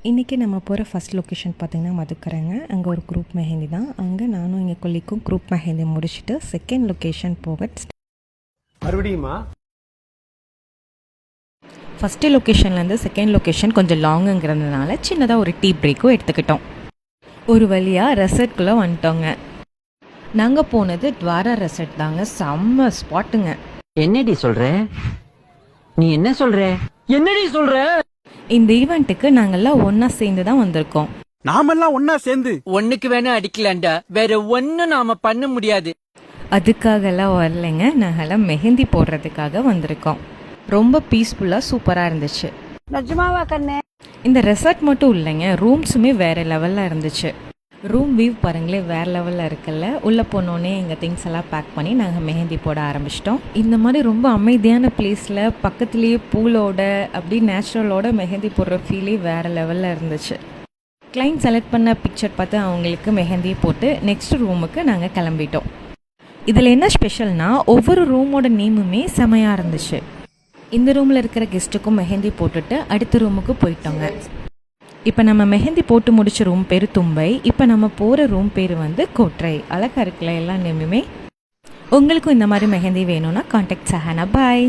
இன்றைக்கி நம்ம போகிற ஃபஸ்ட் லொக்கேஷன் பார்த்திங்கன்னா மதுக்கரைங்க. அங்கே ஒரு குரூப் மெஹந்தி தான். அங்கே நானும் எங்கள் கொல்லிக்கும் குரூப் மெஹந்தி முடிச்சுட்டு செகண்ட் லொக்கேஷன் போக மறுபடியுமா ஃபஸ்ட்டு லொக்கேஷன்லேருந்து செகண்ட் லொக்கேஷன் கொஞ்சம் லாங்குங்கிறதுனால சின்னதாக ஒரு டீ பிரேக்கும் எடுத்துக்கிட்டோம். ஒரு வழியாக ரெசார்ட்குள்ளே வந்துட்டோங்க. நாங்கள் போனது துவாரா ரெசார்ட் தாங்க. செம்ம ஸ்பாட்டுங்க. என்னடி சொல்ற? நீ என்ன சொல்ற? என்னடி சொல்ற? இந்த ஈவெண்ட்டுக்கு நாங்கள்லாம் ஒன்றா சேர்ந்து தான் வந்திருக்கோம். நாமெல்லாம் ஒன்னா சேர்ந்து ஒண்ணுக்கு வேணா அடிக்கலாண்டா, வேற ஒன்னும் நாம பண்ண முடியாது. அதுக்காகலாம் வரலைங்க. நாங்கள்லாம் மெஹந்தி போடுறதுக்காக வந்திருக்கோம். ரொம்ப பீஸ்ஃபுல்லாக சூப்பராக இருந்துச்சு. இந்த ரெசார்ட் மட்டும் இல்லைங்க, ரூம்ஸுமே வேறு லெவலில் இருந்துச்சு. ரூம் வியூ பாருங்களேன், வேறு லெவலில் இருக்குல்ல. உள்ளே போனோடனே எங்கள் திங்ஸ் எல்லாம் பேக் பண்ணி நாங்கள் மெஹந்தி போட ஆரம்பிச்சிட்டோம். இந்த மாதிரி ரொம்ப அமைதியான பிளேஸில் பக்கத்துலேயே பூலோட அப்படி நேச்சுரலோட மெஹந்தி போடுற ஃபீலே வேறு லெவலில் இருந்துச்சு. கிளைண்ட் செலக்ட் பண்ண பிக்சர் பார்த்து அவங்களுக்கு மெஹந்தியை போட்டு நெக்ஸ்ட் ரூமுக்கு நாங்கள் கிளம்பிட்டோம். இதில் என்ன ஸ்பெஷல்னா, ஒவ்வொரு ரூமோட நேமுமே செமையாக இருந்துச்சு. இந்த ரூமில் இருக்கிற கெஸ்ட்டுக்கும் மெஹந்தி போட்டுட்டு அடுத்த ரூமுக்கு போயிட்டோங்க. இப்போ நம்ம மெஹந்தி போட்டு முடிச்ச ரூம் பேர் தும்பை. இப்போ நம்ம போகிற ரூம் பேர் வந்து கோட்ரை. அழகாக இருக்கல எல்லா நேமுமே. உங்களுக்கும் இந்த மாதிரி மெஹந்தி வேணும்னா கான்டாக்ட் சஹானா. பாய்.